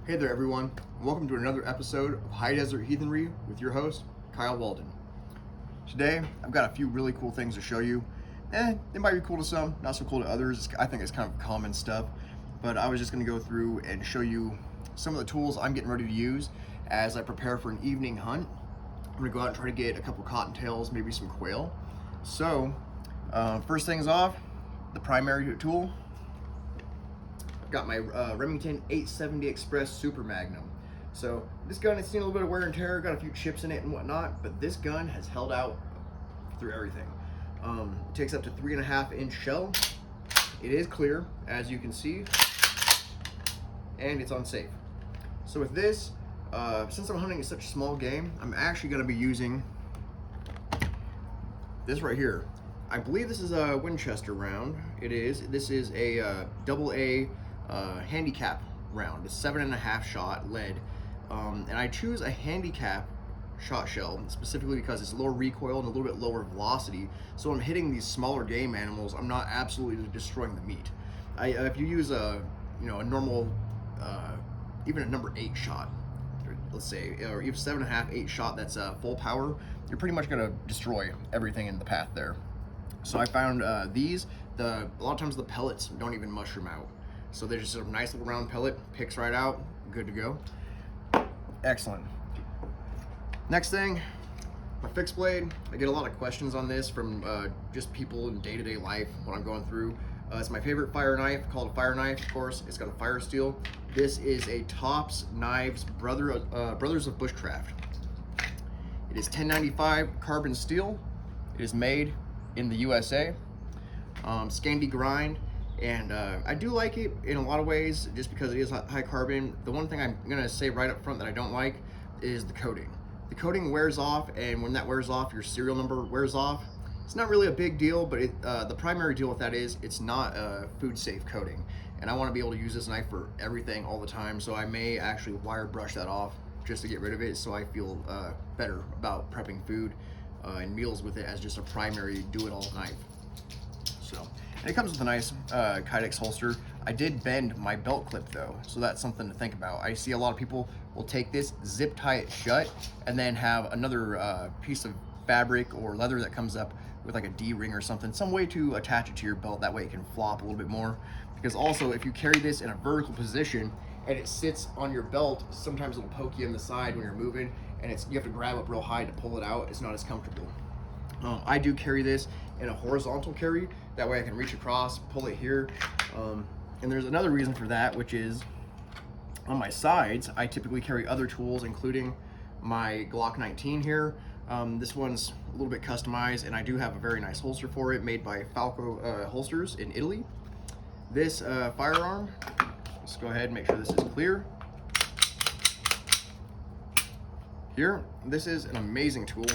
Hey there everyone, welcome to another episode of High Desert Heathenry with your host, Kyle Walden. Today, I've got a few really cool things to show you. They might be cool to some, not so cool to others. I think it's kind of common stuff, but I was just gonna go through and show you some of the tools I'm getting ready to use as I prepare for an evening hunt. I'm gonna go out and try to get a couple cottontails, maybe some quail. So, first things off, the primary tool. Got my Remington 870 Express Super Magnum. So this gun has seen a little bit of wear and tear, got a few chips in it and whatnot, but this gun has held out through everything. It takes up to 3.5-inch shell. It is clear, as you can see, and it's unsafe. So with this, since I'm hunting such small game, I'm actually going to be using this right here. I believe this is a Winchester round. It is. This is a AA handicap round. It's 7.5 shot lead, and I choose a handicap shot shell specifically because it's lower recoil and a little bit lower velocity. So when I'm hitting these smaller game animals, I'm not absolutely destroying the meat. If you use a normal, even a number 8 shot, let's say, or even 7.5, 8 shot that's full power, you're pretty much gonna destroy everything in the path there. So I found these. A lot of times the pellets don't even mushroom out. So they're just a nice little round pellet, picks right out, good to go. Excellent. Next thing, my fixed blade. I get a lot of questions on this from just people in day-to-day life when I'm going through. It's my favorite fire knife, called a fire knife, of course. It's got a fire steel. This is a Tops Knives Brothers of Bushcraft. It is 1095 carbon steel. It is made in the USA. Scandi grind. And I do like it in a lot of ways just because it is high carbon. The one thing I'm gonna say right up front that I don't like is the coating. The coating wears off, and when that wears off, your serial number wears off. It's not really a big deal, but the primary deal with that is it's not a food safe coating. And I wanna be able to use this knife for everything all the time, so I may actually wire brush that off just to get rid of it so I feel better about prepping food and meals with it as just a primary do-it-all knife. So, and it comes with a nice Kydex holster. I did bend my belt clip though, so that's something to think about. I see a lot of people will take this, zip tie it shut, and then have another piece of fabric or leather that comes up with like a D-ring or something, some way to attach it to your belt. That way it can flop a little bit more. Because also, if you carry this in a vertical position and it sits on your belt, sometimes it'll poke you in the side when you're moving, and you have to grab up real high to pull it out. It's not as comfortable. I do carry this in a horizontal carry. That way I can reach across, pull it here. And there's another reason for that, which is on my sides, I typically carry other tools, including my Glock 19 here. This one's a little bit customized, and I do have a very nice holster for it, made by Falco Holsters in Italy. This firearm, let's go ahead and make sure this is clear. Here, this is an amazing tool.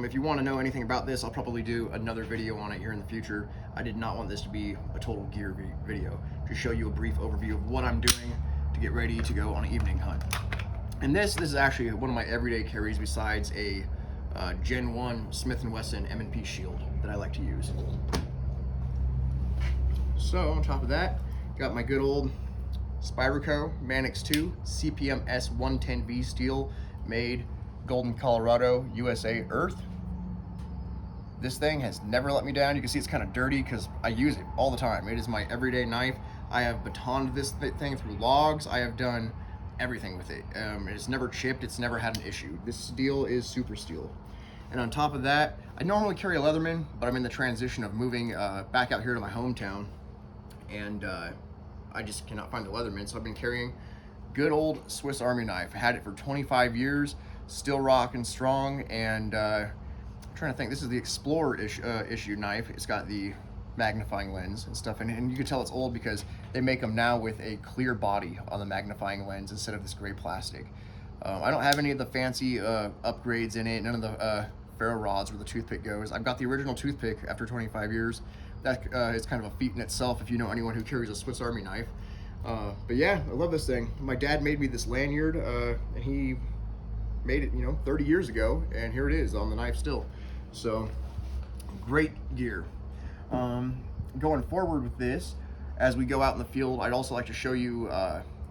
If you want to know anything about this, I'll probably do another video on it here in the future. I did not want this to be a total gear video, to show you a brief overview of what I'm doing to get ready to go on an evening hunt. And this is actually one of my everyday carries besides a Gen 1 Smith & Wesson M&P shield that I like to use. So on top of that, got my good old Spyderco Manix 2 CPM S110V steel, made Golden, Colorado, USA Earth. This thing has never let me down. You can see it's kind of dirty because I use it all the time. It is my everyday knife. I have batoned this thing through logs. I have done everything with it. It's never chipped. It's never had an issue. This steel is super steel. And on top of that, I normally carry a Leatherman, but I'm in the transition of moving back out here to my hometown, and I just cannot find the Leatherman, so I've been carrying good old Swiss Army knife. I had it for 25 years. Still rocking strong, and I'm trying to think. This is the Explorer issue knife. It's got the magnifying lens and stuff in it, and you can tell it's old because they make them now with a clear body on the magnifying lens instead of this gray plastic. I don't have any of the fancy upgrades in it, none of the ferro rods where the toothpick goes. I've got the original toothpick after 25 years. That is kind of a feat in itself if you know anyone who carries a Swiss Army knife. But yeah, I love this thing. My dad made me this lanyard, and he made it 30 years ago, and here it is on the knife still. So great gear. Going forward with this, as we go out in the field, I'd also like to show you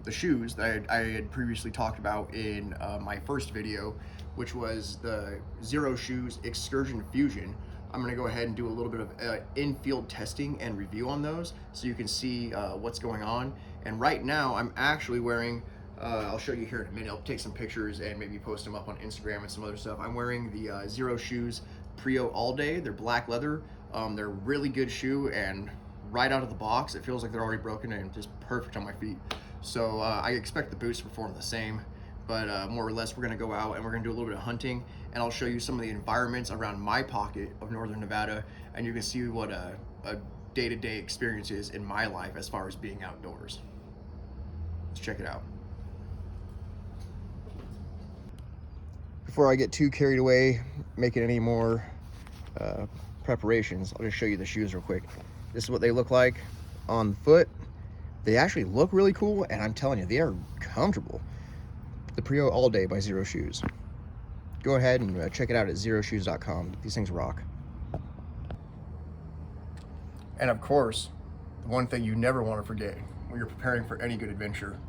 the shoes that I had previously talked about in my first video, which was the Zero Shoes Excursion Fusion. I'm gonna go ahead and do a little bit of in-field testing and review on those so you can see what's going on. And right now I'm actually wearing, I'll show you here in a minute, I'll take some pictures and maybe post them up on Instagram and some other stuff. I'm wearing the Zero Shoes Prio All Day. They're black leather. They're a really good shoe, and right out of the box it feels like they're already broken and just perfect on my feet. So I expect the boots to perform the same, but more or less we're gonna go out and we're gonna do a little bit of hunting, and I'll show you some of the environments around my pocket of northern Nevada, and you can see what a day-to-day experience is in my life as far as being outdoors. Let's check it out. Before I get too carried away making any more preparations, I'll just show you the shoes real quick. This is what they look like on the foot. They actually look really cool, and I'm telling you, they are comfortable. The Prio All Day by Zero Shoes. Go ahead and check it out at zeroshoes.com. These things rock. And of course, the one thing you never want to forget when you're preparing for any good adventure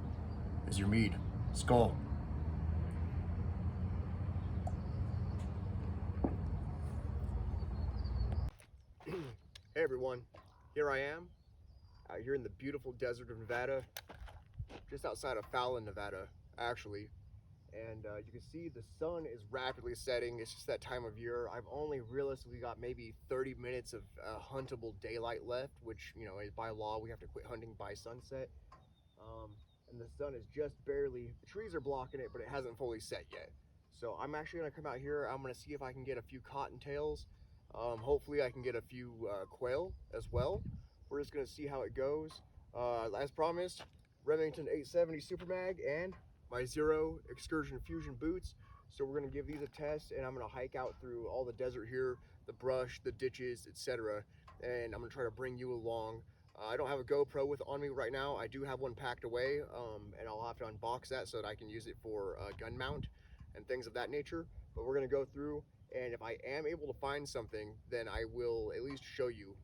is your mead. Skull. Hey everyone, here I am, out here in the beautiful desert of Nevada, just outside of Fallon, Nevada, actually. And you can see the sun is rapidly setting. It's just that time of year. I've only realistically got maybe 30 minutes of huntable daylight left, which, you know, by law we have to quit hunting by sunset. And the sun is just barely, the trees are blocking it, but it hasn't fully set yet. So I'm actually gonna come out here. I'm gonna see if I can get a few cottontails. Hopefully I can get a few quail as well. We're just gonna see how it goes. As promised, Remington 870 Super Mag and my Zero Excursion Fusion boots. So we're gonna give these a test, and I'm gonna hike out through all the desert here, the brush, the ditches, etc. And I'm gonna try to bring you along. I don't have a GoPro on me right now. I do have one packed away, and I'll have to unbox that so that I can use it for gun mount and things of that nature. But we're gonna go through, and if I am able to find something, then I will at least show you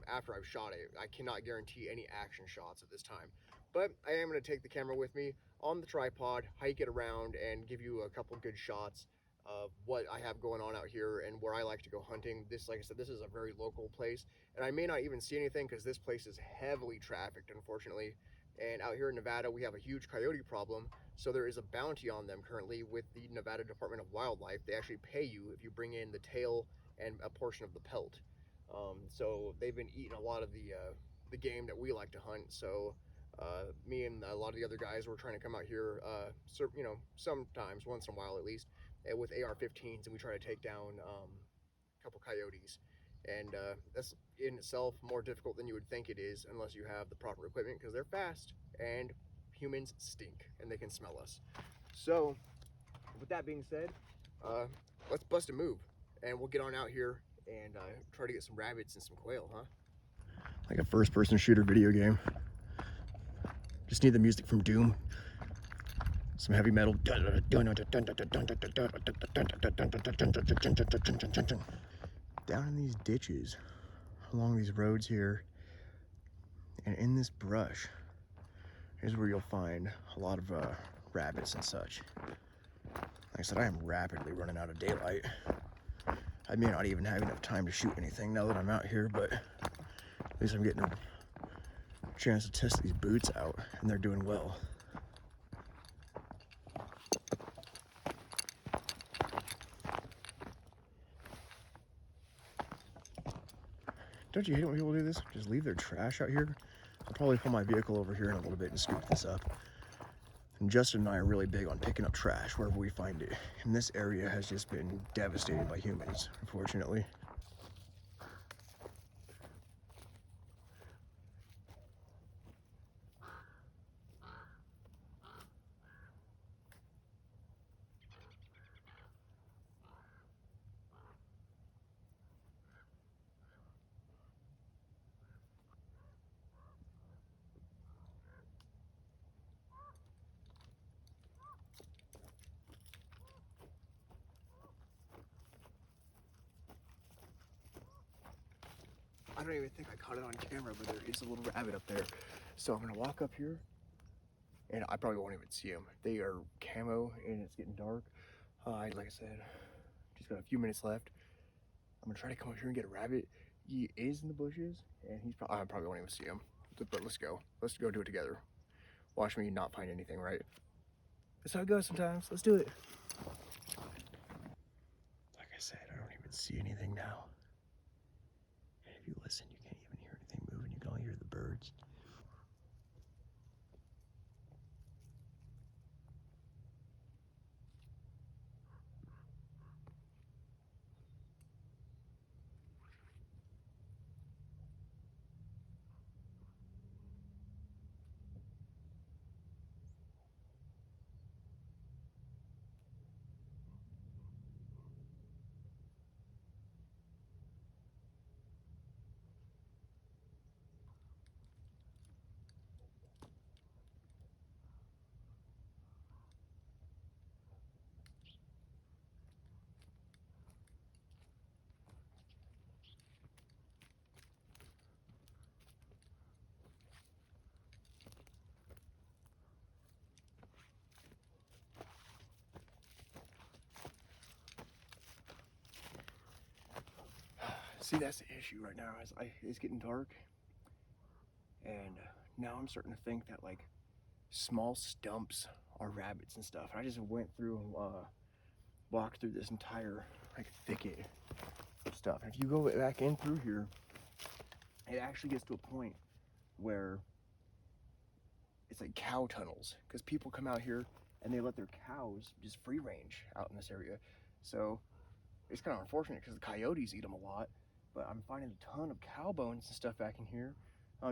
after I've shot it. I cannot guarantee any action shots at this time, but I am gonna take the camera with me on the tripod, hike it around, and give you a couple good shots of what I have going on out here and where I like to go hunting. This, like I said, this is a very local place, and I may not even see anything because this place is heavily trafficked, unfortunately. And out here in Nevada, we have a huge coyote problem, so there is a bounty on them currently with the Nevada Department of Wildlife. They actually pay you if you bring in the tail and a portion of the pelt. So they've been eating a lot of the game that we like to hunt. So me and a lot of the other guys were trying to come out here, you know, sometimes, once in a while at least, with AR-15s, and we try to take down a couple coyotes. And that's in itself more difficult than you would think it is unless you have the proper equipment, because they're fast and humans stink and they can smell us. So with that being said, let's bust a move and we'll get on out here and try to get some rabbits and some quail, huh? Like a first-person shooter video game. Just need the music from Doom. Some heavy metal. Down in these ditches, along these roads here, and in this brush, here's where you'll find a lot of rabbits and such. Like I said, I am rapidly running out of daylight. I may not even have enough time to shoot anything now that I'm out here, but at least I'm getting a chance to test these boots out, and they're doing well. Don't you hate it when people do this? Just leave their trash out here? I'll probably pull my vehicle over here in a little bit and scoop this up. And Justin and I are really big on picking up trash wherever we find it. And this area has just been devastated by humans, unfortunately. I don't even think I caught it on camera, but there is a little rabbit up there. So I'm gonna walk up here and I probably won't even see them. They are camo, and it's getting dark. Like I said, just got a few minutes left. I'm gonna try to come up here and get a rabbit. He is in the bushes, and I probably won't even see him. But let's go. Let's go do it together. Watch me not find anything, right? That's how it goes sometimes. Let's do it. Like I said, I don't even see anything now. And if you listen, you can't even hear anything moving. You can only hear the birds. See, that's the issue right now. It's getting dark, and now I'm starting to think that like small stumps are rabbits and stuff. I just went through and walked through this entire like thicket of stuff. And if you go back in through here, it actually gets to a point where it's like cow tunnels, because people come out here and they let their cows just free range out in this area. So it's kind of unfortunate because the coyotes eat them a lot, but I'm finding a ton of cow bones and stuff back in here.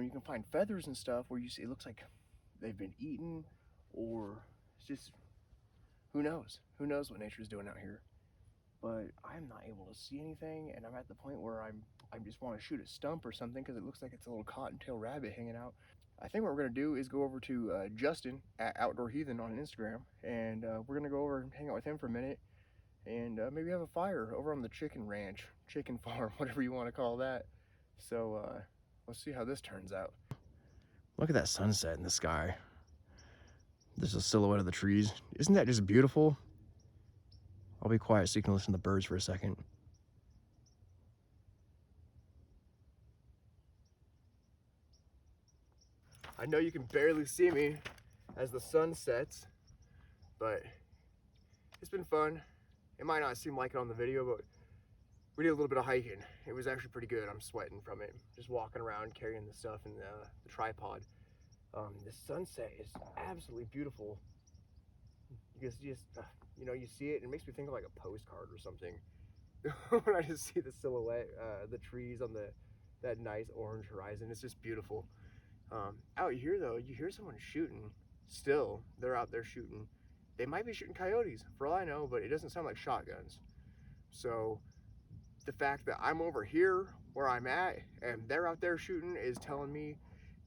You can find feathers and stuff where you see it looks like they've been eaten, or it's just, who knows? Who knows what nature's doing out here? But I'm not able to see anything, and I'm at the point where I just want to shoot a stump or something because it looks like it's a little cottontail rabbit hanging out. I think what we're gonna do is go over to Justin at Outdoor Heathen on Instagram, and we're gonna go over and hang out with him for a minute, and maybe have a fire over on the chicken ranch, chicken farm, whatever you want to call that. So let's see how this turns out. Look at that sunset in the sky. There's a silhouette of the trees. Isn't that just beautiful? I'll be quiet so you can listen to the birds for a second. I know you can barely see me as the sun sets, but it's been fun. It might not seem like it on the video, but we did a little bit of hiking. It was actually pretty good. I'm sweating from it. Just walking around, carrying the stuff in the tripod. The sunset is absolutely beautiful. You just, you know, you see it and it makes me think of like a postcard or something. When I just see the silhouette, the trees on that nice orange horizon, it's just beautiful. Out here though, you hear someone shooting. Still, they're out there shooting. They might be shooting coyotes, for all I know, but it doesn't sound like shotguns. So the fact that I'm over here where I'm at and they're out there shooting is telling me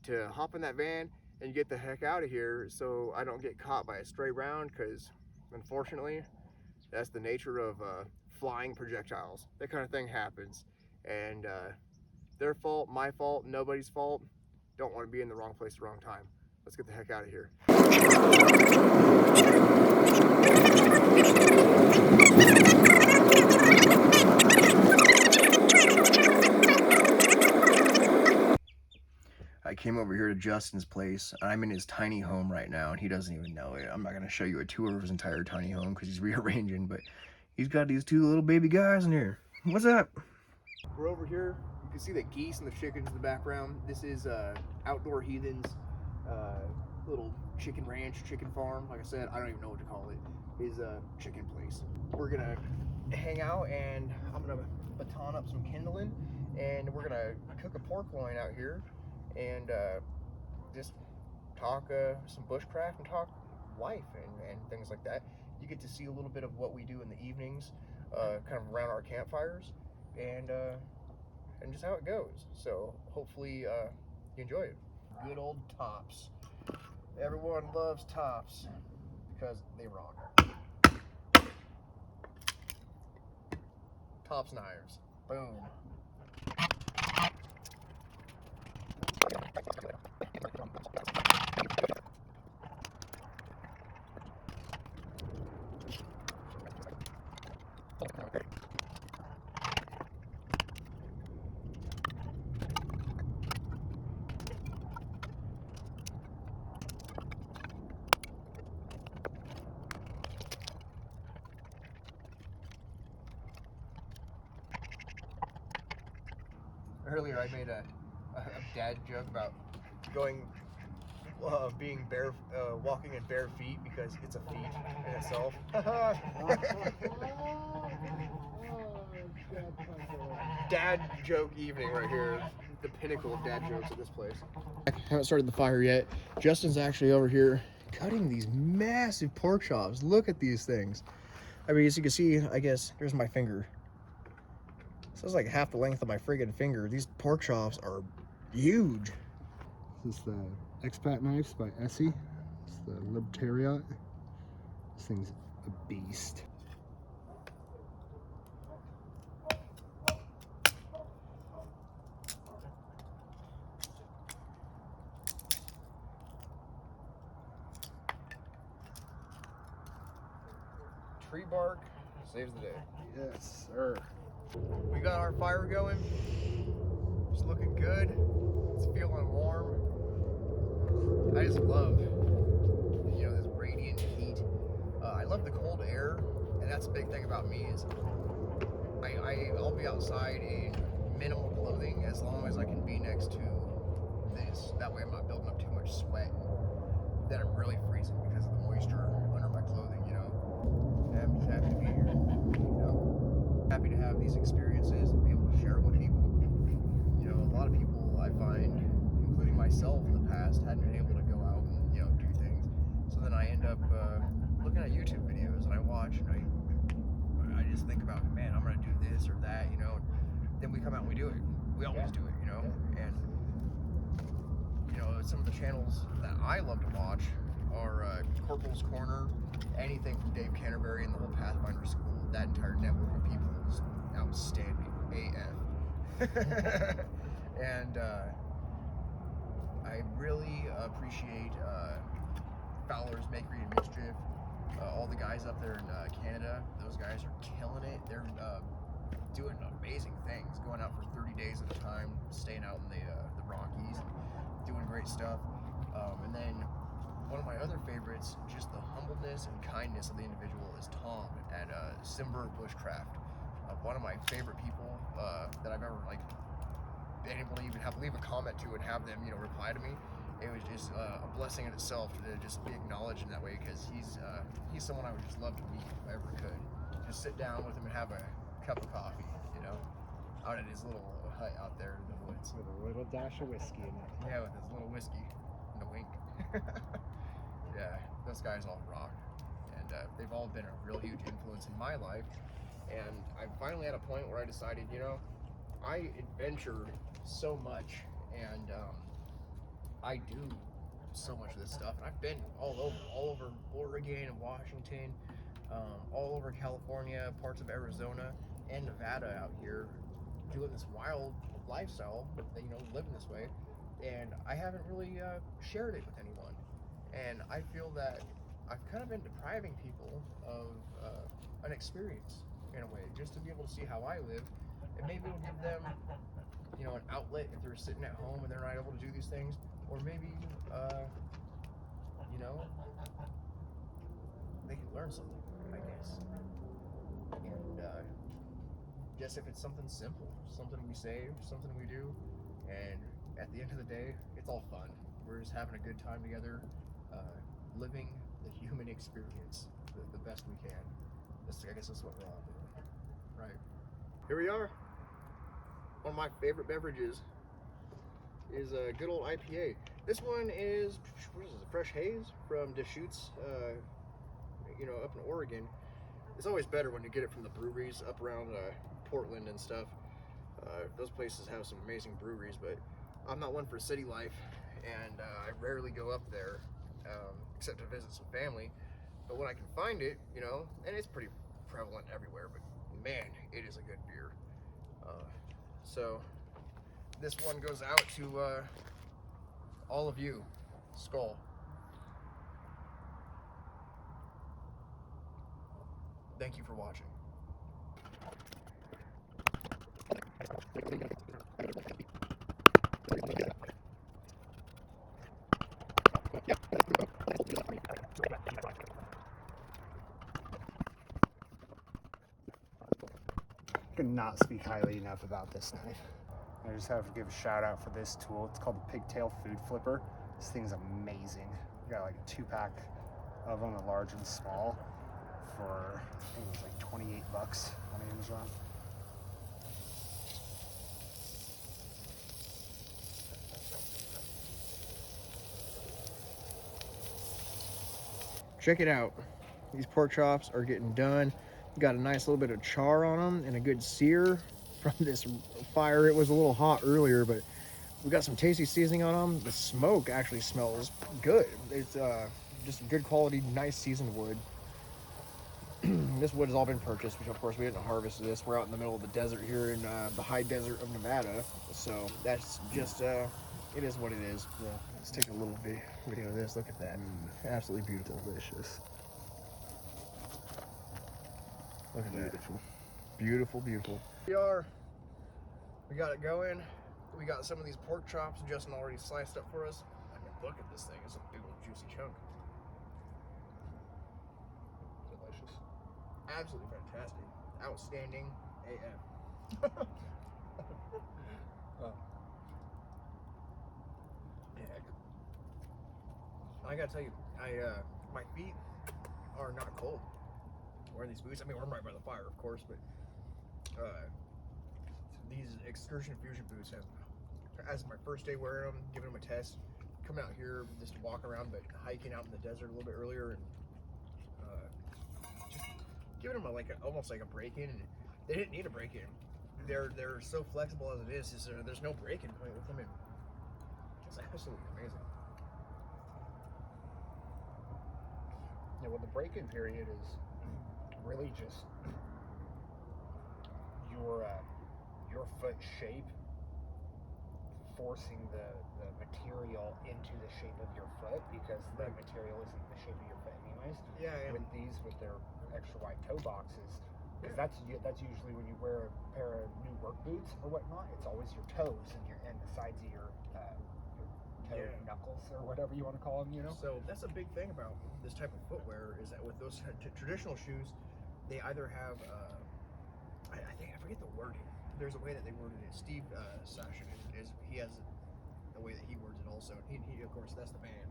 to hop in that van and get the heck out of here so I don't get caught by a stray round, because unfortunately that's the nature of flying projectiles. That kind of thing happens, and their fault, my fault, nobody's fault. Don't want to be in the wrong place at the wrong time. Let's get the heck out of here. I came over here to Justin's place. I'm in his tiny home right now, and he doesn't even know it. I'm not going to show you a tour of his entire tiny home because he's rearranging, but he's got these two little baby guys in here. What's up? We're over here. You can see the geese and the chickens in the background. This is Outdoor Heathen's little chicken ranch, chicken farm. Like I said, I don't even know what to call it. His chicken place. We're gonna hang out, and I'm gonna baton up some kindling, and we're gonna cook a pork loin out here, and just talk some bushcraft and talk life and things like that. You get to see a little bit of what we do in the evenings, kind of around our campfires, and just how it goes. So hopefully you enjoy it. Good old tops. Everyone loves tops because they rock. Tops knives. Boom. Earlier I made a dad joke about being walking in bare feet because it's a feat in itself. Dad joke evening right here. The pinnacle of dad jokes at this place. I haven't started the fire yet. Justin's actually over here cutting these massive pork chops. Look at these things. I mean, as you can see, I guess, here's my finger. This is like half the length of my friggin' finger. These pork chops are huge. This is the Expat Knives by Essie. It's the Libertariat. This thing's a beast. Tree bark saves the day. Yes, sir. We got our fire going. It's looking good. It's feeling warm. I just love, this radiant heat. I love the cold air, and that's a big thing about me is I'll be outside in minimal clothing as long as I can be next to this. That way I'm not building up too much sweat. Then I'm really freezing because of the moisture under my clothing, I'm just happy to be here, Happy to have these experiences and be able to share it with people. A lot of people I find, including myself in the past, hadn't been able to go out and, do things. So then I end up looking at YouTube videos and I watch and I just think about, man, I'm going to do this or that, Then we come out and we do it. We always do it, And, some of the channels that I love to watch are Corporal's Corner, anything from Dave Canterbury and the whole Pathfinder School. That entire network of people is outstanding, AF. And I really appreciate Fowler's Makery and Mischief. All the guys up there in Canada, those guys are killing it. They're doing amazing things, going out for 30 days at a time, staying out in the Rockies, doing great stuff. And then one of my other favorites, just the humbleness and kindness of the individual, is Tom at Simber Bushcraft. One of my favorite people that I've ever been able to even leave a comment to and have them reply to me. It was just a blessing in itself to just be acknowledged in that way, because he's someone I would just love to meet if I ever could. Just sit down with him and have a cup of coffee, out at his little hut out there in the woods. With a little dash of whiskey in it. Yeah, with his little whiskey and a wink. Yeah, those guys all rock, and they've all been a real huge influence in my life. And I'm finally at a point where I decided, I adventure so much, and I do so much of this stuff. And I've been all over Oregon and Washington, all over California, parts of Arizona and Nevada out here, doing this wild lifestyle, but living this way. And I haven't really shared it with anyone. And I feel that I've kind of been depriving people of an experience in a way, just to be able to see how I live, and maybe it'll give them, an outlet if they're sitting at home and they're not able to do these things, or maybe, they can learn something, I guess. And just if it's something simple, something we say, something we do, and at the end of the day, it's all fun. We're just having a good time together, living the human experience the best we can. I guess that's what we're all doing, right? Here we are. One of my favorite beverages is a good old IPA. This one is, what is this, a fresh haze from Deschutes, up in Oregon. It's always better when you get it from the breweries up around Portland and stuff. Those places have some amazing breweries, but I'm not one for city life, and I rarely go up there, except to visit some family. But when I can find it, and it's pretty prevalent everywhere, but man, it is a good beer. So this one goes out to all of you. Skull. Thank you for watching. I cannot speak highly enough about this knife. I just have to give a shout out for this tool. It's called the Pigtail Food Flipper. This thing's amazing. We got like a 2-pack of them, a large and small, for I think it was like 28 bucks on Amazon. Check it out. These pork chops are getting done. Got a nice little bit of char on them and a good sear from this fire. It was a little hot earlier, but we got some tasty seasoning on them. The smoke actually smells good. It's just good quality, nice seasoned wood. This wood has all been purchased, which of course we didn't harvest this. We're out in the middle of the desert here in the high desert of Nevada. So that's just, it is what it is. Yeah. Let's take a little video of this. Look at that. Absolutely beautiful. Delicious. Look at Beautiful. that. Beautiful, beautiful. We got it going. We got some of these pork chops Justin already sliced up for us. I mean, look at this thing. It's a big old juicy chunk. Delicious. Absolutely fantastic. Outstanding AF. Oh. Heck. I gotta tell you, my feet are not cold wearing these boots. I mean, we're right by the fire, of course, but these Excursion Fusion boots have, as my first day wearing them, giving them a test, coming out here just to walk around, but hiking out in the desert a little bit earlier, and just giving them almost like a break-in. And they didn't need a break-in. They're so flexible as it is. There's no break-in point with them. And it's absolutely amazing. Yeah, well, the break-in period is really just your foot shape forcing the material into the shape of your foot, because the material isn't the shape of your foot anyways. Yeah, yeah. With these, with their extra wide toe boxes, because that's usually when you wear a pair of new work boots or whatnot, it's always your toes and the sides of your toe knuckles or whatever you want to call them, you know. So that's a big thing about this type of footwear, is that with those traditional shoes, they either have I forget the wording. There's a way that they worded it. Steve Sasha he has the way that he words it also. He of course, that's the man,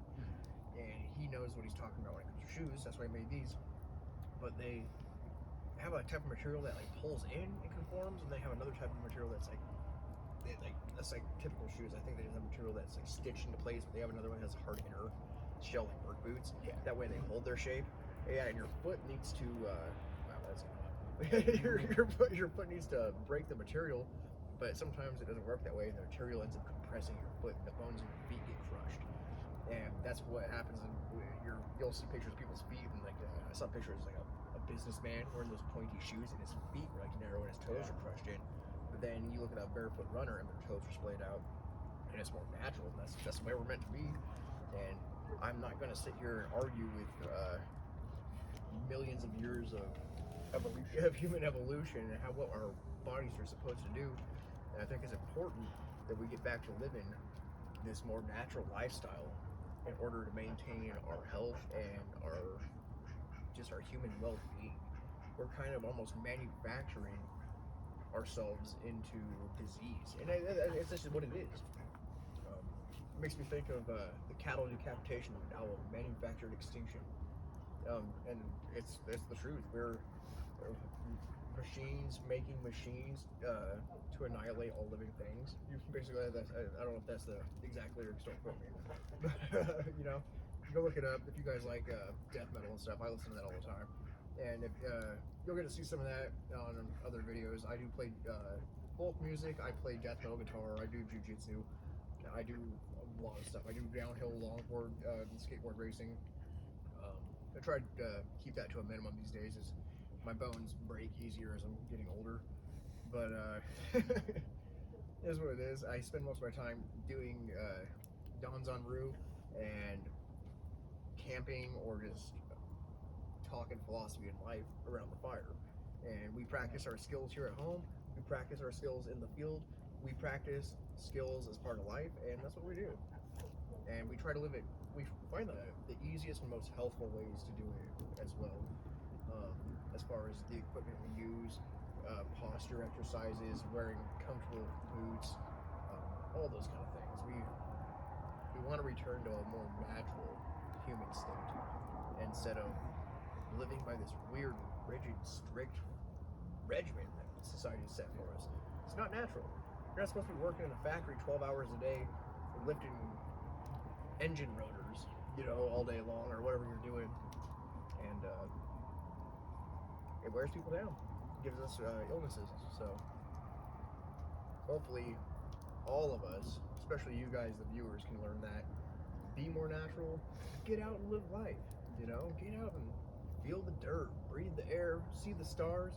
and he knows what he's talking about when it comes to shoes. That's why he made these. But they have a type of material that like pulls in and conforms, and they have another type of material that's that's like typical shoes. I think they have a material that's like stitched into place, but they have another one that has a hard inner shell, like work boots. Yeah. That way they hold their shape. Yeah, and your foot needs to wow, that's your foot needs to break the material, but sometimes it doesn't work that way. The material ends up compressing your foot, and the bones in your feet get crushed, and that's what happens. You'll see pictures of people's feet, and like I saw pictures like a businessman wearing those pointy shoes, and his feet were like narrow, and his toes are crushed in. But then you look at a barefoot runner, and their toes are splayed out, and it's more natural. And that's the way we're meant to be. And I'm not going to sit here and argue with millions of years of human evolution and what our bodies are supposed to do. And I think it's important that we get back to living this more natural lifestyle in order to maintain our health and our human well-being. We're kind of almost manufacturing ourselves into disease, and it's just what it is. It makes me think of the cattle decapitation of an owl, manufactured extinction, and it's the truth. We're machines making machines to annihilate all living things. Basically, I don't know if that's the exact lyrics, don't quote me. You know, go look it up if you guys like death metal and stuff. I listen to that all the time, and if you'll get to see some of that on other videos. I do play folk music. I play death metal guitar. I do jujitsu. I do a lot of stuff. I do downhill longboard and skateboard racing. I try to keep that to a minimum these days, as my bones break easier as I'm getting older. But it is what it is. I spend most of my time doing Dons en route and camping, or just talking philosophy and life around the fire. And we practice our skills here at home. We practice our skills in the field. We practice skills as part of life, and that's what we do. And we try to live it. We find the easiest and most healthful ways to do it as well. As far as the equipment we use, posture exercises, wearing comfortable boots, all those kind of things. We want to return to a more natural human state instead of living by this weird, rigid, strict regimen that society has set for us. It's not natural. You're not supposed to be working in a factory 12 hours a day, lifting engine rotors, all day long or whatever you're doing, and it wears people down, gives us illnesses. So hopefully all of us, especially you guys, the viewers, can learn that. Be more natural, get out and live life, get out and feel the dirt, breathe the air, see the stars,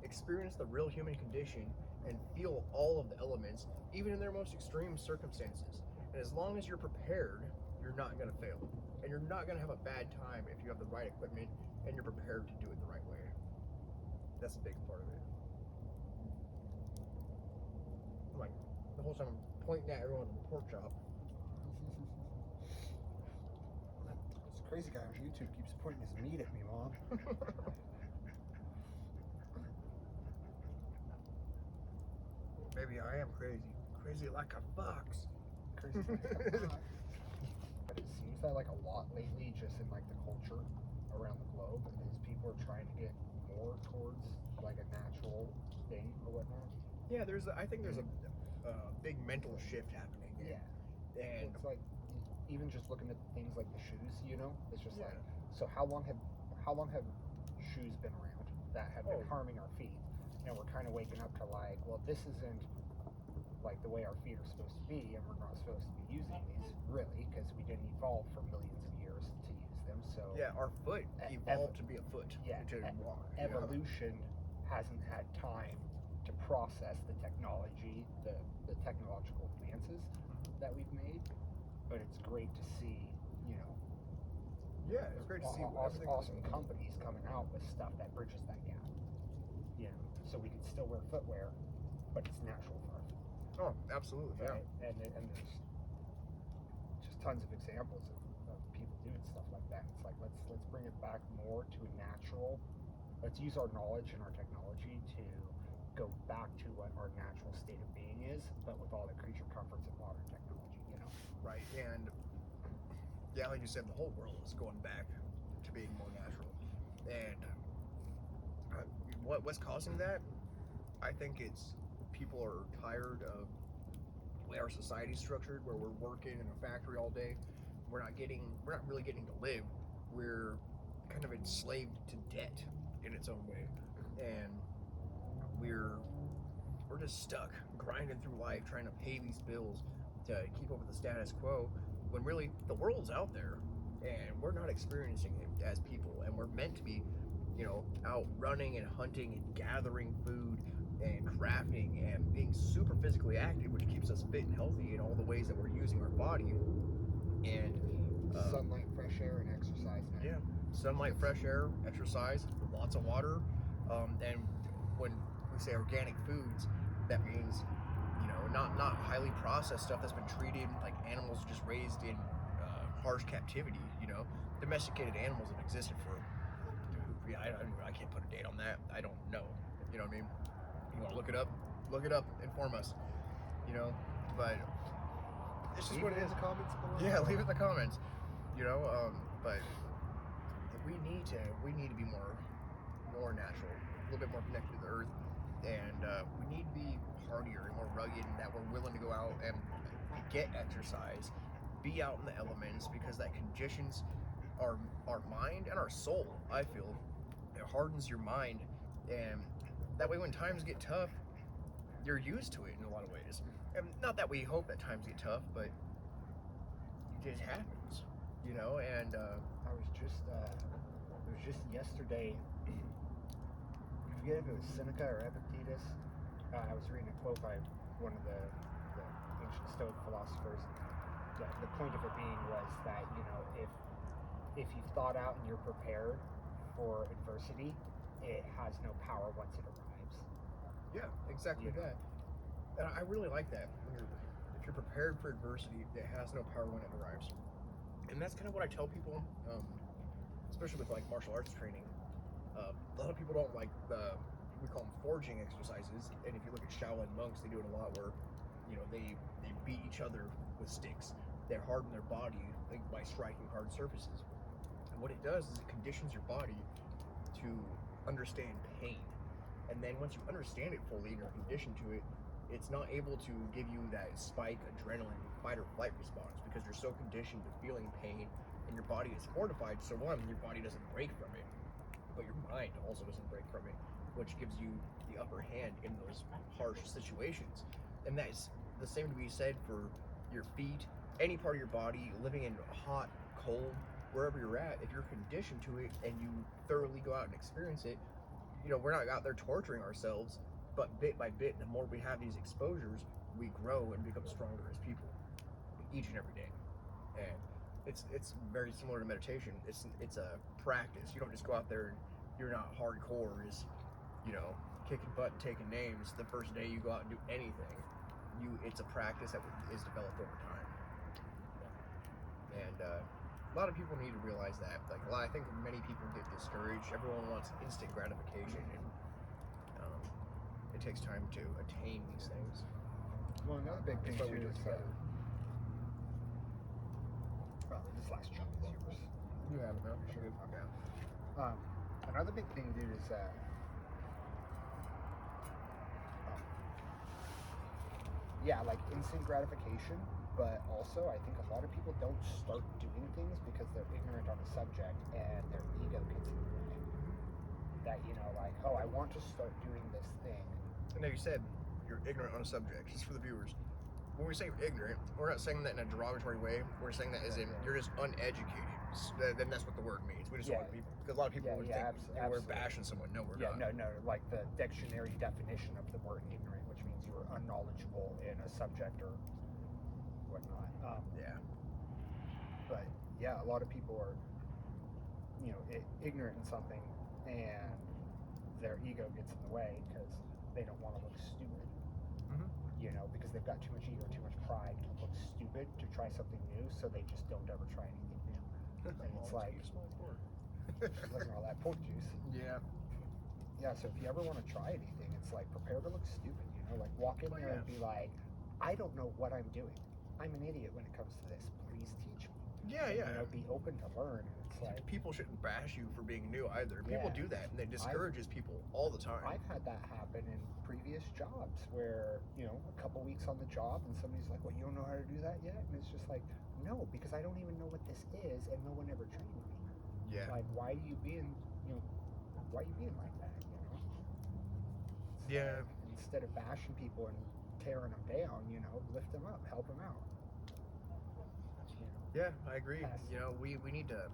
experience the real human condition, and feel all of the elements, even in their most extreme circumstances. And as long as you're prepared, you're not going to fail. And you're not going to have a bad time if you have the right equipment and you're prepared to do it the right way. That's a big part of it. Like, the whole time I'm pointing at everyone at the pork chop. This crazy guy on YouTube keeps pointing his meat at me, Mom. Maybe I am crazy like a fox. Crazy guy. But it seems that like a lot lately, just in like the culture around the globe, is people are trying to get more towards like a natural thing or whatnot. Yeah, I think there's a big mental shift happening. Yeah. And it's like even just looking at things like the shoes, it's just like, so how long have shoes been around that have been harming our feet? And we're kind of waking up to like, well, this isn't like the way our feet are supposed to be, and we're not supposed to be using these really, because we didn't evolve for millions of years to use them. So yeah, our foot evolved to be a foot. Yeah, to walk. Evolution hasn't had time to process the technology, the technological advances that we've made. But it's great to see, Yeah, it's great to see awesome companies coming out with stuff that bridges that gap. So we can still wear footwear, but it's natural for our feet. Oh, absolutely, right? yeah. And there's just tons of examples of people doing stuff like that. It's like let's bring it back more to a natural. Let's use our knowledge and our technology to go back to what our natural state of being is, but with all the creature comforts of modern technology. Right, and yeah, like you said, the whole world is going back to being more natural. And what's causing that? I think it's people are tired of the way our society's structured, where we're working in a factory all day. We're not really getting to live. We're kind of enslaved to debt in its own way, and we're just stuck grinding through life trying to pay these bills to keep up with the status quo, when really the world's out there and we're not experiencing it as people, and we're meant to be out running and hunting and gathering food and crafting and being super physically active, which keeps us fit and healthy in all the ways that we're using our body. And sunlight, fresh air, and exercise. Yeah, sunlight, fresh air, exercise, lots of water, and when we say organic foods, that means not highly processed stuff that's been treated like animals just raised in harsh captivity. Domesticated animals have existed for, I can't put a date on that. I don't know. You know what I mean? You want to look it up? Look it up. Inform us. But it's just what it is. In the comments below. Yeah, leave it in the comments. But we need to be more natural, a little bit more connected to the earth, and we need to be hardier and more rugged, and that we're willing to go out and get exercise, be out in the elements, because that conditions our mind and our soul. I feel it hardens your mind, and that way when times get tough, you're used to it in a lot of ways. And not that we hope that times get tough, but it just happens, And I was just it was just yesterday. I forget if it was Seneca or Epictetus. I was reading a quote by one of the ancient Stoic philosophers. The point of it being was that if you've thought out and you're prepared for adversity, it has no power once it arrives. Yeah, exactly that. And I really like that. If you're prepared for adversity, it has no power when it arrives. And that's kind of what I tell people, especially with like martial arts training. A lot of people don't like we call them forging exercises. And if you look at Shaolin monks, they do it a lot where they beat each other with sticks. They harden their body by striking hard surfaces. And what it does is it conditions your body to understand pain. And then once you understand it fully and you're conditioned to it, it's not able to give you that spike adrenaline fight or flight response because you're so conditioned to feeling pain and your body is fortified. So one, your body doesn't break from it, but your mind also doesn't break from it, which gives you the upper hand in those harsh situations. And that's the same to be said for your feet, any part of your body, living in hot, cold, wherever you're at. If you're conditioned to it and you thoroughly go out and experience it, we're not out there torturing ourselves, but bit by bit, the more we have these exposures, we grow and become stronger as people each and every day. And it's very similar to meditation. It's a practice. You don't just go out there and you're not hardcore, is kicking butt and taking names the first day you go out and do anything. It's a practice that is developed over time. And a lot of people need to realize that. I think many people get discouraged. Everyone wants instant gratification, and it takes time to attain these things. Well, another big thing That's why we too do it is together. well, this last chunk is yours. You have it, though. Sure. Okay. Another big thing, dude, is like instant gratification, but also I think a lot of people don't start doing things because they're ignorant on a subject and their ego gets in the way. That, I want to start doing this thing. And now you said you're ignorant on a subject. Just for the viewers, when we say ignorant, we're not saying that in a derogatory way. We're saying that as in you're just uneducated. Then that's what the word means. We just don't want people, because a lot of people would think we're bashing someone. No, we're not. No. Like the dictionary definition of the word ignorant, which means you are unknowledgeable in a subject or whatnot. But a lot of people are, ignorant in something, and their ego gets in the way because they don't want to look stupid. Because they've got too much ego, too much pride to look stupid to try something new, so they just don't ever try anything new. And it's like, look at all that pork juice. Yeah. So if you ever want to try anything, it's like, prepare to look stupid. Walk in there and be like, I don't know what I'm doing. I'm an idiot when it comes to this. Please teach me. Be open to learn. And it's like, people shouldn't bash you for being new either. People do that, and it discourages people all the time. I've had that happen in previous jobs where, a couple weeks on the job and somebody's like, well, you don't know how to do that yet? And it's just like, no, because I don't even know what this is and no one ever trained me. Yeah. Like, why are you being like that, Yeah. Instead of bashing people and tearing them down, lift them up, help them out. Yeah, I agree. Yes. We need to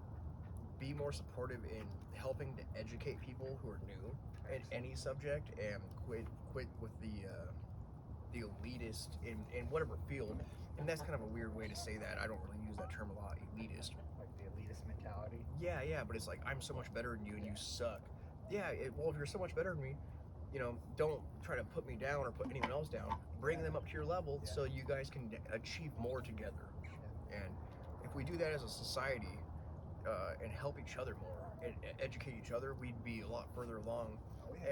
be more supportive in helping to educate people who are new in any subject, and quit with the elitist in whatever field. And that's kind of a weird way to say that. I don't really use that term a lot, elitist. Like the elitist mentality. Yeah, but it's like, I'm so much better than you and you suck. Yeah, well, if you're so much better than me, don't try to put me down or put anyone else down. Bring them up to your level so you guys can achieve more together. And if we do that as a society and help each other more and educate each other, we'd be a lot further along.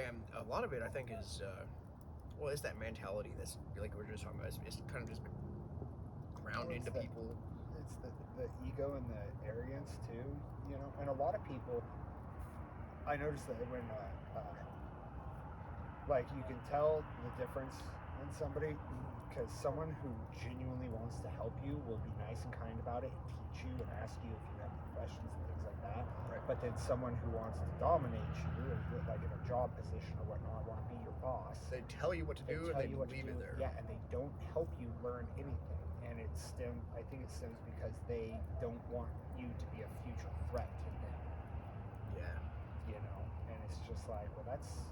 And a lot of it, I think, is it's that mentality that's like we were just talking about. It's kind of just been ground into people. It's the ego and the arrogance too, and a lot of people, I noticed that when you can tell the difference in somebody, because someone who genuinely wants to help you will be nice and kind about it and teach you and ask you if you have any questions and things like that. Right. But then someone who wants to dominate you, like in a job position or whatnot, want to be your boss. They tell you what to do and they leave it there. Yeah, and they don't help you learn anything. And I think it stems because they don't want you to be a future threat to them. Yeah. And it's just like, well,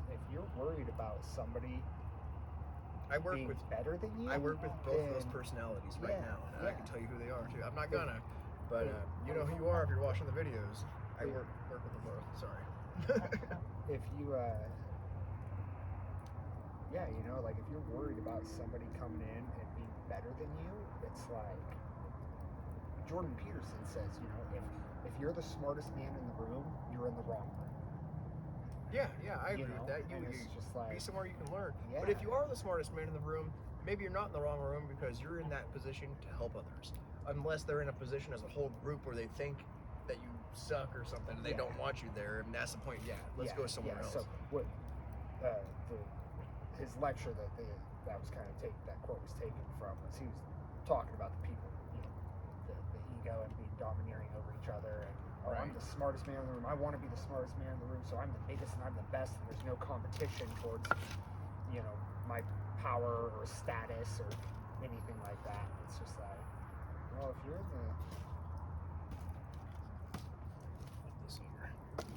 if you're worried about somebody being better than you. I work with both of those personalities right now, and I can tell you who they are too. I'm not gonna, but you know who you are if you're watching the videos. I work with them both. Sorry. If you, if you're worried about somebody coming in and being better than you, it's like Jordan Peterson says, if you're the smartest man in the room, you're in the wrong room. Yeah, I agree with that. You just like, be somewhere you can learn. Yeah. But if you are the smartest man in the room, maybe you're not in the wrong room because you're in that position to help others. Unless they're in a position as a whole group where they think that you suck or something and they don't want you there, and that's the point. Let's go somewhere else. So what his lecture that was kind of that quote was taken from was he was talking about the people, the ego and being domineering over each other, and I'm the smartest man in the room. I want to be the smartest man in the room, so I'm the biggest and I'm the best, and there's no competition towards my power or status or anything like that. It's just like, well, if you're in the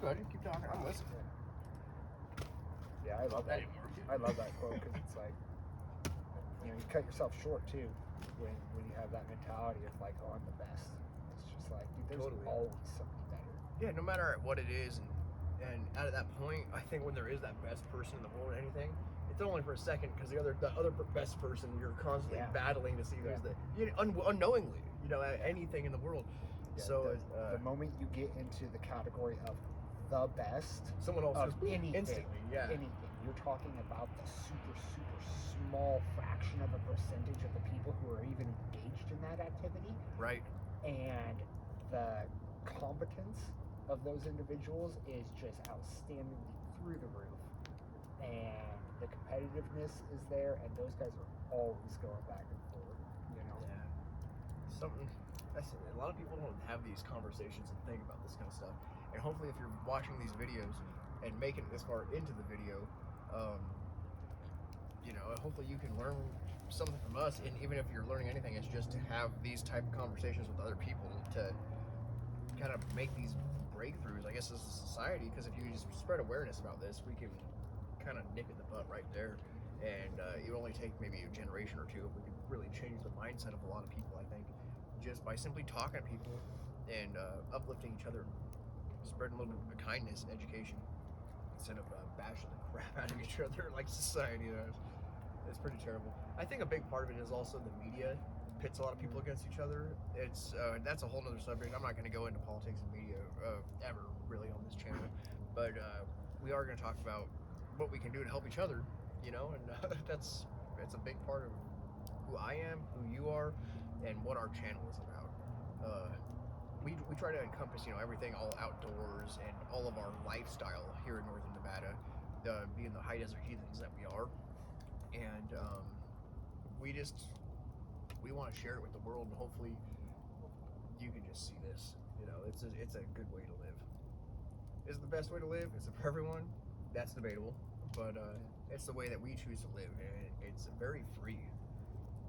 Go ahead, keep talking. I'm listening. Yeah, I love that. I love that quote because it's like, you cut yourself short too when you have that mentality of like, oh, I'm the best. It's just like, dude, there's always somebody better. Yeah, no matter what it is, and at that point, I think when there is that best person in the world or anything, it's only for a second because the other best person you're constantly battling to see who's the unknowingly, anything in the world. Yeah, so the moment you get into the category of the best, someone else of anything, instantly, anything, you're talking about the super small fraction of a percentage of the people who are even engaged in that activity, right? And the competence of those individuals is just outstandingly through the roof, and the competitiveness is there, and those guys are always going back and forth. A lot of people don't have these conversations and think about this kind of stuff. And hopefully, if you're watching these videos and making it this far into the video, hopefully you can learn something from us. And even if you're learning anything, it's just to have these type of conversations with other people to kind of make these breakthroughs, I guess, as a society. Because if you just spread awareness about this, we can kind of nip it in the butt right there. And it would only take maybe a generation or two if we could really change the mindset of a lot of people, I think, just by simply talking to people and uplifting each other, spreading a little bit of kindness and education instead of bashing the crap out of each other like society does. It's pretty terrible. I think a big part of it is also the media pits a lot of people against each other. It's that's a whole nother subject. I'm not going to go into politics and media ever really on this channel, but we are going to talk about what we can do to help each other, and it's a big part of who I am, who you are, and what our channel is about. We try to encompass, everything all outdoors and all of our lifestyle here in northern Nevada, being the high desert heathens that we are, and we want to share it with the world, and hopefully you can just see this. It's a good way to live. Is it the best way to live? Is it for everyone? That's debatable, but it's the way that we choose to live, and it's very free.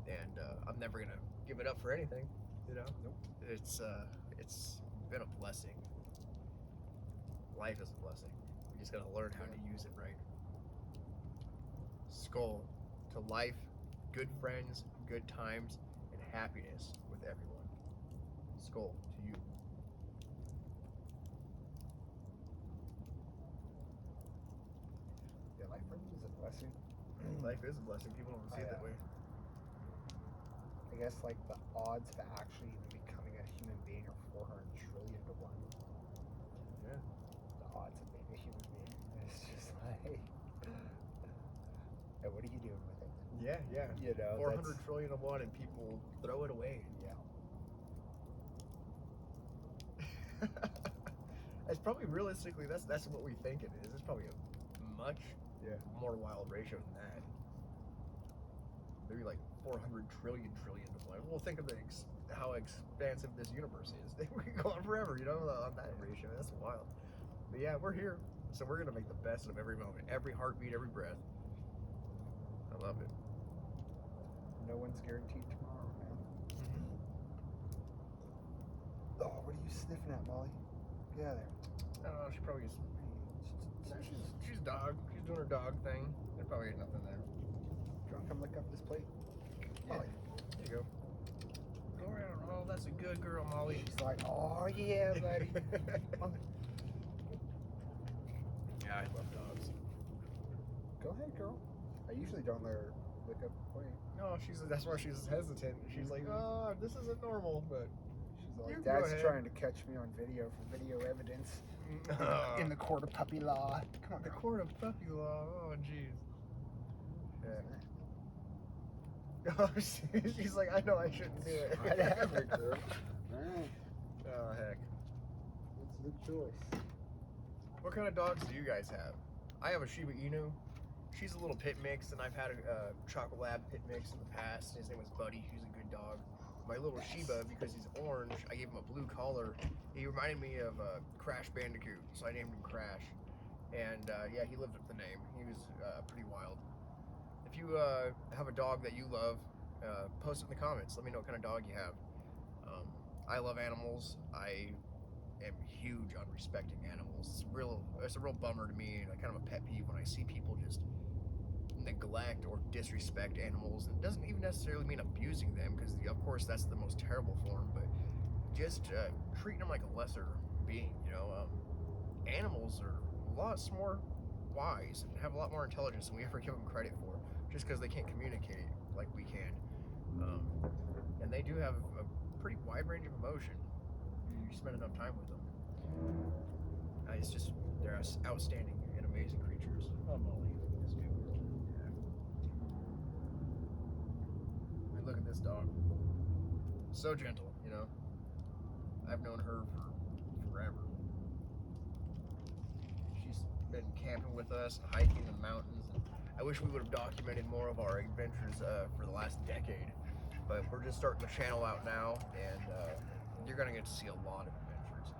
And I'm never gonna give it up for anything. Nope. It's been a blessing. Life is a blessing. We just gotta learn how to use it right. Skull to life, good friends, good times, and happiness with everyone. Skull to you. Yeah, life is a blessing. Life is a blessing. People don't see it that way. I guess like the odds of actually even becoming a human being are 400 trillion to 1. Yeah. The odds of being a human being. It's just like, and what are you doing with it? Yeah. 400 trillion to 1, and people throw it away. Yeah. It's probably realistically that's what we think it is. It's probably a much more wild ratio than that. Maybe like 400 trillion to 1. Well, think of how expansive this universe is. We can go on forever, on that ratio. That's wild. But yeah, we're here, so we're gonna make the best of every moment, every heartbeat, every breath. I love it. No one's guaranteed tomorrow, man. Oh, what are you sniffing at, Molly? Get out of there. I don't know. She probably she's dog. She's doing her dog thing. There probably ain't nothing there. Do you want to come lick up this plate? Yeah. Molly, there you go. Go around. Oh, that's a good girl, Molly. She's like, oh yeah, buddy. Yeah, I love dogs. Go ahead, girl. I usually don't let her lick up the plate. No, that's why she's hesitant. She's like, oh, this isn't normal, but she's like, Dad's trying to catch me on video for video evidence in the court of puppy law. Come on, the court of puppy law. Oh, jeez. Yeah. Oh, she's like, I know I shouldn't do it. Whatever, girl. Alright. Oh, heck. It's the choice. What kind of dogs do you guys have? I have a Shiba Inu. She's a little pit mix, and I've had a Chocolate Lab pit mix in the past. His name was Buddy. He's a good dog. My little Shiba, because he's orange, I gave him a blue collar. He reminded me of Crash Bandicoot, so I named him Crash. And yeah, he lived up the name. He was pretty wild. If you have a dog that you love, post it in the comments. Let me know what kind of dog you have. I love animals. I am huge on respecting animals. It's a real bummer to me, and kind of a pet peeve when I see people just neglect or disrespect animals. And it doesn't even necessarily mean abusing them, because of course that's the most terrible form, but just treating them like a lesser being. Animals are a lot more wise and have a lot more intelligence than we ever give them credit for, just because they can't communicate like we can. And they do have a pretty wide range of emotion. You spend enough time with them. It's just, they're outstanding and amazing creatures. Oh, Molly, this dude. Yeah. I mean, look at this dog. So gentle, I've known her for forever. She's been camping with us, hiking in the mountains. And I wish we would have documented more of our adventures for the last decade. But we're just starting the channel out now, and you're going to get to see a lot of adventures.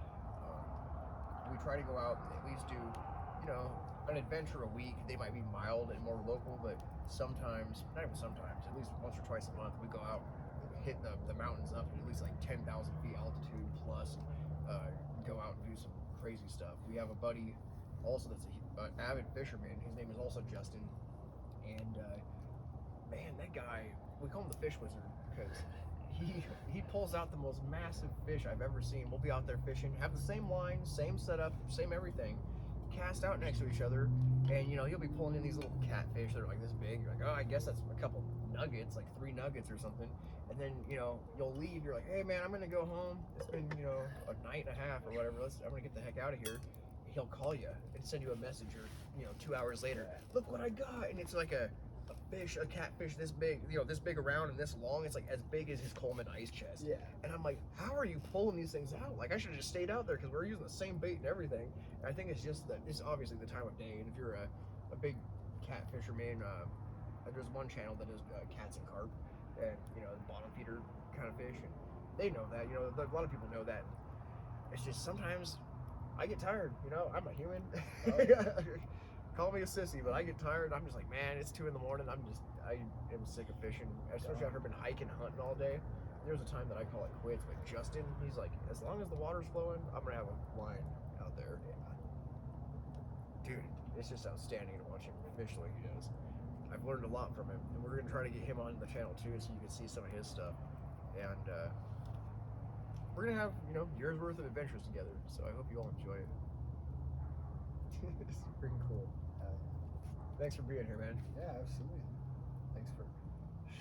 We try to go out and at least do, an adventure a week. They might be mild and more local, but sometimes, not even sometimes, at least once or twice a month, we go out, hit the mountains up at least like 10,000 feet altitude plus, go out and do some crazy stuff. We have a buddy also that's an avid fisherman. His name is also Justin, and man, that guy, we call him the fish wizard, because he pulls out the most massive fish I've ever seen. We'll be out there fishing, have the same line, same setup, same everything, cast out next to each other, and you'll be pulling in these little catfish that are like this big. You're like, oh, I guess that's a couple nuggets, like 3 nuggets or something. And then you'll leave. You're like, hey man, I'm gonna go home. It's been a night and a half or whatever. I'm gonna get the heck out of here. He'll call you and send you a message, or 2 hours later, look what I got. And it's like a catfish this big, this big around and this long. It's like as big as his Coleman ice chest. Yeah. And I'm like, how are you pulling these things out? Like, I should have just stayed out there, because we're using the same bait and everything. And I think it's just that it's obviously the time of day. And if you're a big cat fisherman, there's one channel that does cats and carp, and the bottom feeder kind of fish, and they know that. A lot of people know that. It's just sometimes I get tired. I'm a human. Call me a sissy, but I get tired. I'm just like, man, it's 2 in the morning. I am sick of fishing, especially after I've been hiking, hunting all day. There's a time that I call it quits, but Justin, he's like, as long as the water's flowing, I'm gonna have a line out there. Dude, it's just outstanding to watch him fish like he does. I've learned a lot from him, and we're gonna try to get him on the channel too, so you can see some of his stuff. And we're gonna have years worth of adventures together. So I hope you all enjoy it. It's freaking cool. Thanks for being here, man. Yeah, absolutely. Thanks for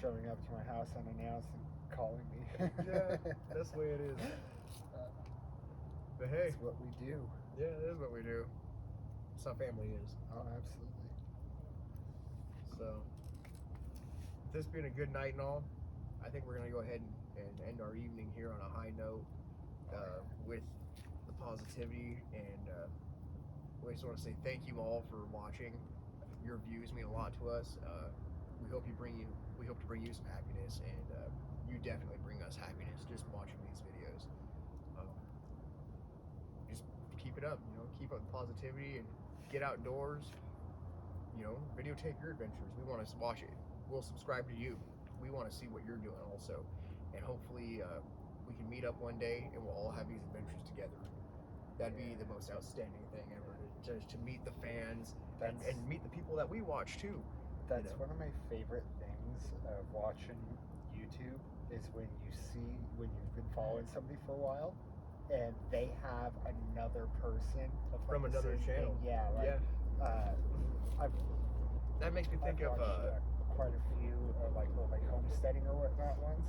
showing up to my house unannounced and calling me. Yeah, that's the way it is. But hey, it's what we do. Yeah, it is what we do. That's how family is. Oh, absolutely. So, this being a good night and all, I think we're gonna go ahead and end our evening here on a high note, with the positivity. And we just want to say thank you all for watching. Your views mean a lot to us. We hope to bring you some happiness, and you definitely bring us happiness just watching these videos. Just keep it up, keep up the positivity and get outdoors. Videotape your adventures. We want to watch it. We'll subscribe to you. We want to see what you're doing also, and hopefully we can meet up one day and we'll all have these adventures together. That'd be the most outstanding thing ever, to meet the fans and meet the people that we watch too. That's one of my favorite things of watching YouTube, is when you've been following somebody for a while and they have another person from another channel. Thing. Yeah, that makes me think of quite a few like homesteading or whatnot ones,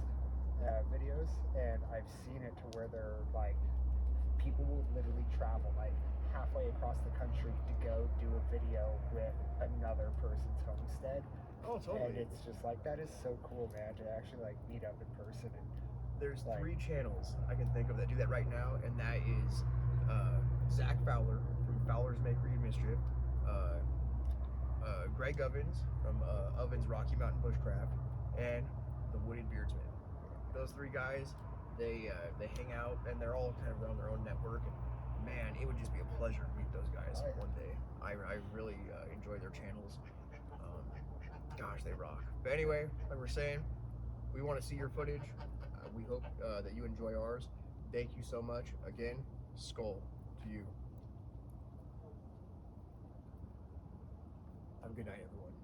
videos, and I've seen it to where they're like, people will literally travel like halfway across the country to go do a video with another person's homestead, Oh, And totally. it's just like, that is so cool, man, to actually like meet up in person. And There's like, 3 channels I can think of that do that right now, and that is Zach Fowler from Fowler's Makery and Mischief, Greg Ovens from Ovens Rocky Mountain Bushcraft, and the Wooded Beardsman. Those 3 guys, they hang out, and they're all kind of run their own network. And man, it would just be a pleasure to meet those guys Oh, yeah. one day. I really enjoy their channels. Gosh, they rock. But anyway, like we're saying, we want to see your footage. We hope that you enjoy ours. Thank you so much. Again, skull to you. Have a good night, everyone.